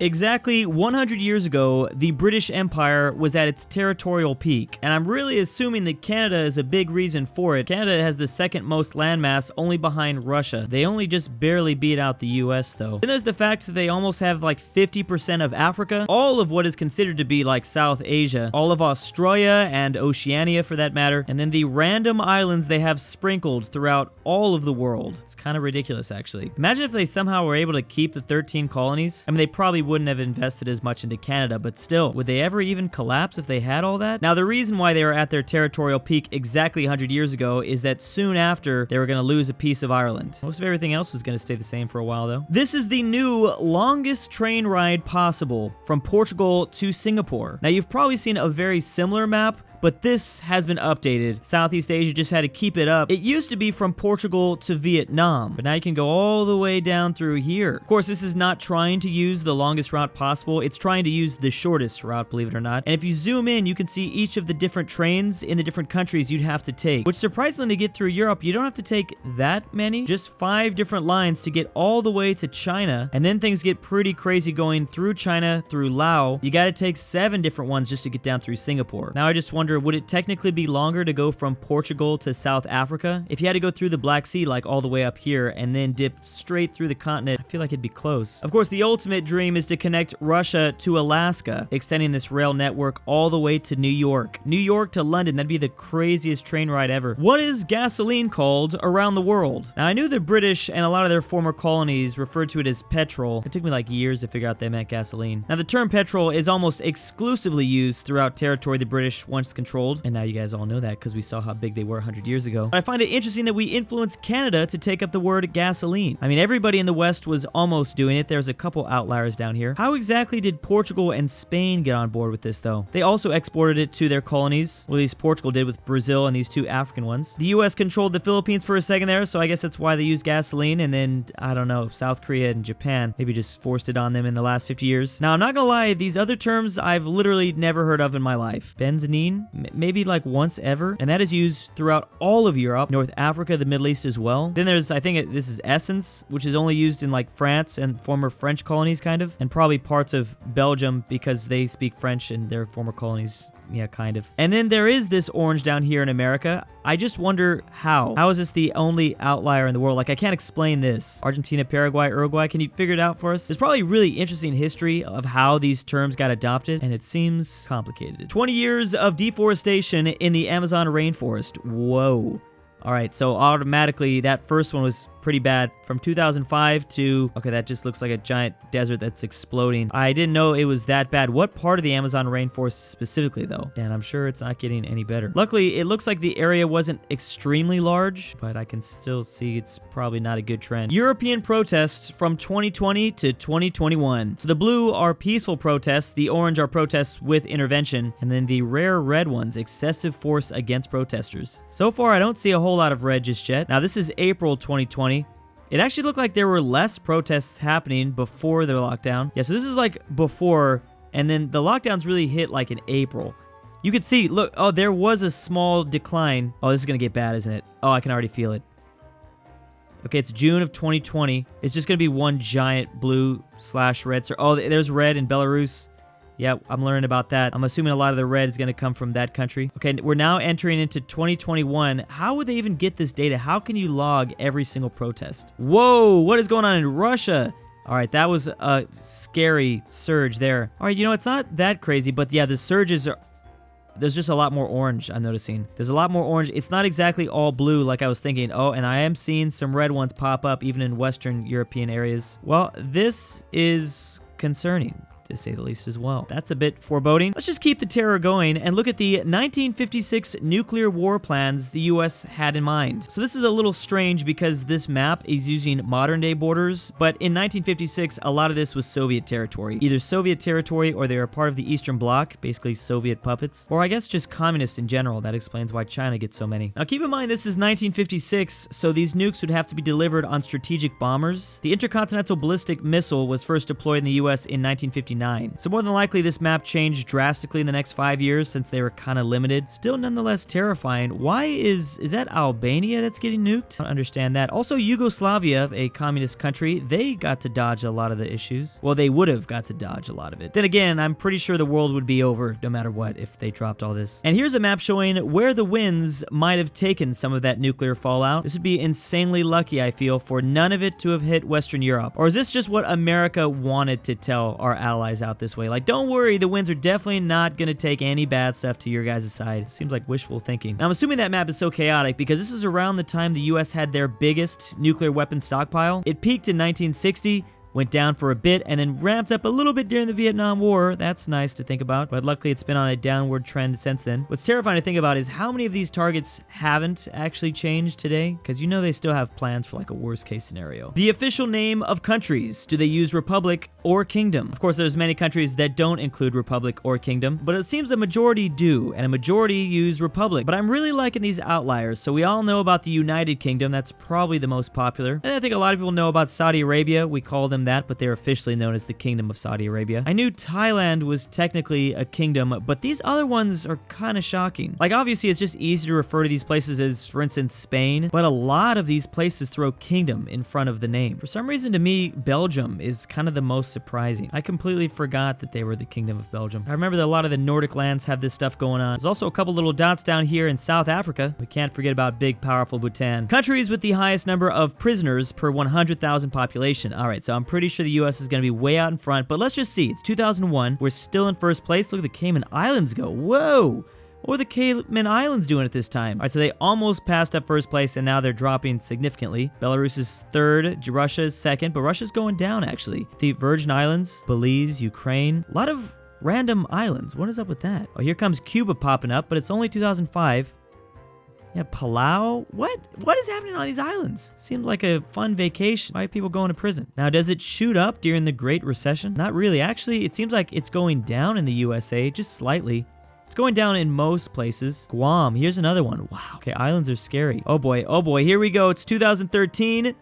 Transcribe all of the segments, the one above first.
Exactly 100 years ago, the British Empire was at its territorial peak, and I'm really assuming that Canada is a big reason for it. Canada has the second most landmass, only behind Russia. They only just barely beat out the US though. Then there's the fact that they almost have like 50% of Africa, all of what is considered to be like South Asia, all of Australia and Oceania for that matter, and then the random islands they have sprinkled throughout all of the world. It's kind of ridiculous actually. Imagine if they somehow were able to keep the 13 colonies. I mean, they probably wouldn't have invested as much into Canada, but still, would they ever even collapse if they had all that? Now, the reason why they were at their territorial peak exactly 100 years ago is that soon after, they were going to lose a piece of Ireland. Most of everything else was going to stay the same for a while, though. This is the new longest train ride possible from Portugal to Singapore. Now, you've probably seen a very similar map, but this has been updated. Southeast Asia just had to keep it up. It used to be from Portugal to Vietnam, but now you can go all the way down through here. Of course, this is not trying to use the longest route possible. It's trying to use the shortest route, believe it or not. And if you zoom in, you can see each of the different trains in the different countries you'd have to take, which surprisingly to get through Europe, you don't have to take that many, just 5 different lines to get all the way to China. And then things get pretty crazy going through China, through Laos. You gotta take 7 different ones just to get down through Singapore. Now I just wonder, would it technically be longer to go from Portugal to South Africa? If you had to go through the Black Sea, like all the way up here, and then dip straight through the continent, I feel like it'd be close. Of course, the ultimate dream is to connect Russia to Alaska, extending this rail network all the way to New York. New York to London, that'd be the craziest train ride ever. What is gasoline called around the world? Now, I knew the British and a lot of their former colonies referred to it as petrol. It took me like years to figure out they meant gasoline. Now, the term petrol is almost exclusively used throughout territory the British once controlled, and now you guys all know that because we saw how big they were 100 years ago. But I find it interesting that we influenced Canada to take up the word gasoline. I mean, everybody in the West was almost doing it. There's a couple outliers down here. How exactly did Portugal and Spain get on board with this though? They also exported it to their colonies, well, at least Portugal did with Brazil and these 2 African ones. The US controlled the Philippines for a second there, so I guess that's why they used gasoline, and then, I don't know, South Korea and Japan maybe just forced it on them in the last 50 years. Now, I'm not gonna lie, these other terms I've literally never heard of in my life. Benzene, maybe like once ever, and that is used throughout all of Europe, North Africa, the Middle East as well. Then there's, I think this is essence, which is only used in like France and former French colonies kind of, and probably parts of Belgium because they speak French in their former colonies. Yeah, kind of. And then there is this orange down here in America. I just wonder how. How is this the only outlier in the world? Like, I can't explain this. Argentina, Paraguay, Uruguay, can you figure it out for us? There's probably really interesting history of how these terms got adopted, and it seems complicated. 20 years of deforestation in the Amazon rainforest. Whoa. All right, so automatically that first one was pretty bad. From 2005 to, okay, that just looks like a giant desert that's exploding. I didn't know it was that bad. What part of the Amazon rainforest specifically though? And I'm sure it's not getting any better. Luckily, it looks like the area wasn't extremely large, but I can still see it's probably not a good trend. European protests from 2020 to 2021. So the blue are peaceful protests, the orange are protests with intervention, and then the rare red ones, excessive force against protesters. So far, I don't see a whole lot of red just yet. Now, this is April 2020. It actually looked like there were less protests happening before the lockdown. Yeah, so this is like before, and then the lockdowns really hit like in April. You could see, look, oh, there was a small decline. Oh, this is gonna get bad, isn't it? Oh, I can already feel it. Okay, it's June of 2020. It's just gonna be one giant blue/red. Oh, there's red in Belarus. Yeah, I'm learning about that. I'm assuming a lot of the red is going to come from that country. Okay, we're now entering into 2021. How would they even get this data? How can you log every single protest? Whoa, what is going on in Russia? All right, that was a scary surge there. All right, you know, it's not that crazy, but yeah, the surges are... There's just a lot more orange, I'm noticing. There's a lot more orange. It's not exactly all blue like I was thinking. Oh, and I am seeing some red ones pop up even in Western European areas. Well, this is concerning, to say the least as well. That's a bit foreboding. Let's just keep the terror going and look at the 1956 nuclear war plans the US had in mind. So this is a little strange because this map is using modern day borders, but in 1956, a lot of this was Soviet territory. Either Soviet territory or they were part of the Eastern Bloc, basically Soviet puppets, or I guess just communists in general. That explains why China gets so many. Now keep in mind this is 1956, so these nukes would have to be delivered on strategic bombers. The intercontinental ballistic missile was first deployed in the US in 1959. 1959. So more than likely this map changed drastically in the next 5 years since they were kind of limited. Still nonetheless terrifying. Why is that Albania that's getting nuked? I don't understand that. Also Yugoslavia, a communist country, they got to dodge a lot of the issues. Well, they would have got to dodge a lot of it. Then again, I'm pretty sure the world would be over no matter what if they dropped all this. And here's a map showing where the winds might have taken some of that nuclear fallout. This would be insanely lucky, I feel, for none of it to have hit Western Europe. Or is this just what America wanted to tell our allies out this way? Like, don't worry, the winds are definitely not gonna take any bad stuff to your guys' side. Seems like wishful thinking. Now, I'm assuming that map is so chaotic because this is around the time the US had their biggest nuclear weapon stockpile. It peaked in 1960, went down for a bit, and then ramped up a little bit during the Vietnam War. That's nice to think about, but luckily it's been on a downward trend since then. What's terrifying to think about is how many of these targets haven't actually changed today, because you know they still have plans for like a worst case scenario. The official name of countries. Do they use Republic or Kingdom? Of course, there's many countries that don't include Republic or Kingdom, but it seems a majority do, and a majority use Republic. But I'm really liking these outliers. So we all know about the United Kingdom. That's probably the most popular. And I think a lot of people know about Saudi Arabia. We call them that, but they're officially known as the Kingdom of Saudi Arabia. I knew Thailand was technically a kingdom, but these other ones are kind of shocking. Like, obviously it's just easy to refer to these places as, for instance, Spain, but a lot of these places throw kingdom in front of the name. For some reason, to me, Belgium is kind of the most surprising. I completely forgot that they were the Kingdom of Belgium. I remember that a lot of the Nordic lands have this stuff going on. There's also a couple little dots down here in South Africa. We can't forget about big, powerful Bhutan. Countries with the highest number of prisoners per 100,000 population. All right, so I'm pretty sure the US is going to be way out in front, but let's just see. It's 2001. We're still in first place. Look at the Cayman Islands go. Whoa! What were the Cayman Islands doing at this time? All right, so they almost passed up first place, and now they're dropping significantly. Belarus is third, Russia is second, but Russia's going down, actually. The Virgin Islands, Belize, Ukraine. A lot of random islands. What is up with that? Oh, here comes Cuba popping up, but it's only 2005. Yeah, Palau? What is happening on these islands? Seems like a fun vacation. Why are people going to prison? Now, does it shoot up during the Great Recession? Not really. Actually, it seems like it's going down in the USA, just slightly. It's going down in most places. Guam, here's another one. Wow. Okay, islands are scary. Oh boy, here we go. It's 2013.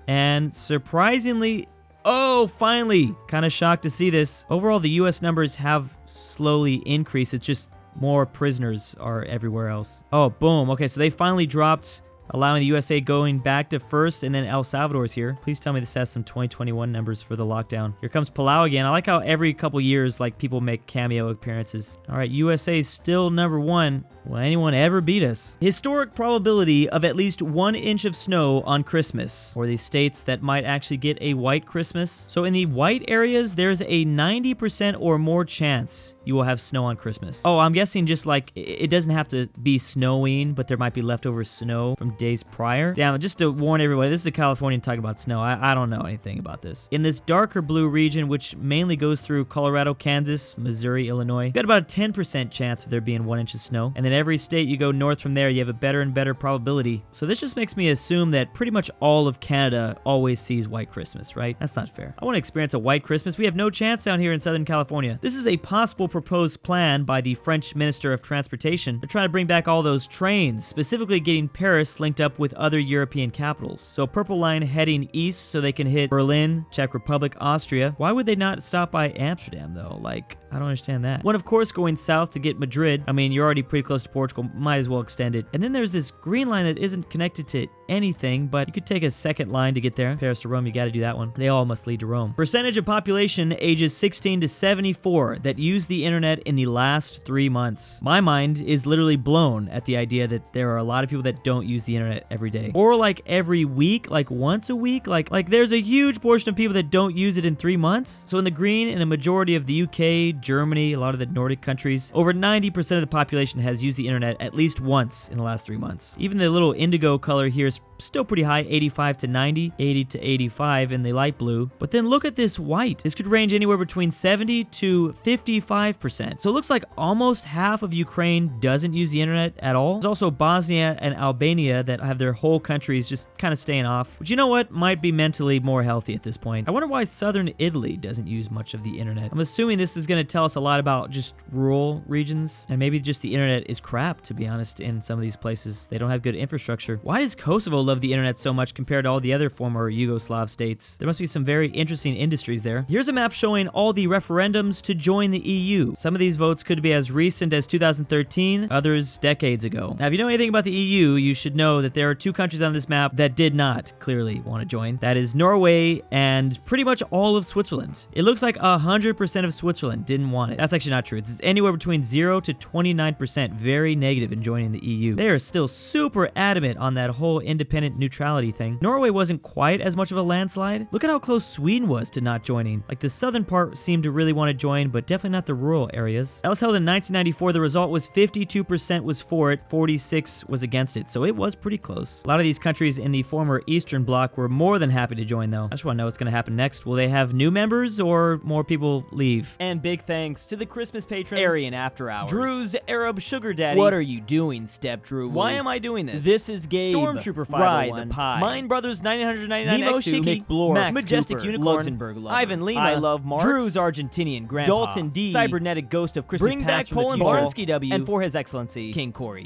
And surprisingly, oh, finally! Kind of shocked to see this. Overall, the US numbers have slowly increased. It's just more prisoners are everywhere else. Oh, boom. Okay, so they finally dropped, allowing the USA going back to first, and then El Salvador's here. Please tell me this has some 2021 numbers for the lockdown. Here comes Palau again. I like how every couple years, like, people make cameo appearances. All right, USA is still number one. Will anyone ever beat us? Historic probability of at least 1 inch of snow on Christmas, or the states that might actually get a white Christmas. So in the white areas, there's a 90% or more chance you will have snow on Christmas. Oh, I'm guessing just like, it doesn't have to be snowing, but there might be leftover snow from days prior. Damn, just to warn everybody, this is a Californian talking about snow. I don't know anything about this. In this darker blue region, which mainly goes through Colorado, Kansas, Missouri, Illinois, you got about a 10% chance of there being 1 inch of snow. And then every state you go north from there, you have a better and better probability. So this just makes me assume that pretty much all of Canada always sees white Christmas, right? That's not fair. I want to experience a white Christmas. We have no chance down here in Southern California. This is a possible proposed plan by the French Minister of Transportation. They're trying to bring back all those trains, specifically getting Paris linked up with other European capitals. So Purple Line heading east so they can hit Berlin, Czech Republic, Austria. Why would they not stop by Amsterdam though? Like, I don't understand that. One, of course, going south to get Madrid. I mean, you're already pretty close to Portugal, might as well extend it. And then there's this green line that isn't connected to anything, but you could take a second line to get there. Paris to Rome, you gotta do that one. They all must lead to Rome. Percentage of population ages 16 to 74 that use the internet in the last 3 months. My mind is literally blown at the idea that there are a lot of people that don't use the internet every day. Or like every week, like once a week. Like there's a huge portion of people that don't use it in 3 months. So in the green, in a majority of the UK, Germany, a lot of the Nordic countries, over 90% of the population has used the internet at least once in the last 3 months. Even the little indigo color here is still pretty high, 85 to 90, 80 to 85 in the light blue. But then look at this white. This could range anywhere between 70 to 55%. So it looks like almost half of Ukraine doesn't use the internet at all. There's also Bosnia and Albania that have their whole countries just kind of staying off, which, you know what, might be mentally more healthy at this point. I wonder why southern Italy doesn't use much of the internet. I'm assuming this is going to tell us a lot about just rural regions, and maybe just the internet is crap, to be honest, in some of these places. They don't have good infrastructure. Why does Kosovo Kosovo love the internet so much compared to all the other former Yugoslav states. There must be some very interesting industries there. Here's a map showing all the referendums to join the EU. Some of these votes could be as recent as 2013, others decades ago. Now, if you know anything about the EU, you should know that there are two countries on this map that did not clearly want to join. That is Norway and pretty much all of Switzerland. It looks like 100% of Switzerland didn't want it. That's actually not true. It's anywhere between 0 to 29% very negative in joining the EU. They are still super adamant on that whole independent neutrality thing. Norway wasn't quite as much of a landslide. Look at how close Sweden was to not joining. Like, the southern part seemed to really want to join, but definitely not the rural areas. That was held in 1994. The result was 52% was for it, 46% was against it, so it was pretty close. A lot of these countries in the former Eastern Bloc were more than happy to join, though. I just want to know what's going to happen next. Will they have new members or more people leave? And big thanks to the Christmas patrons, AryanAfterHours, Drew's Arab Sugar Daddy. What are you doing, Step Drew? Why am I doing this? This is Gabe, Stormtrooper Rye 501, the Pie, Mine Brothers 9999 Nemo X2, Shiki, McBlorf, Max Majestic Cooper, Unicorn, LuxembourgLover, Ivan Lima, I Love Marx, Drew's Argentinian Grandpa, Dalton D, Cybernetic Ghost of Christmas Past from the BringBackPolandball, future, Barnsky W, and for His Excellency, King Corey.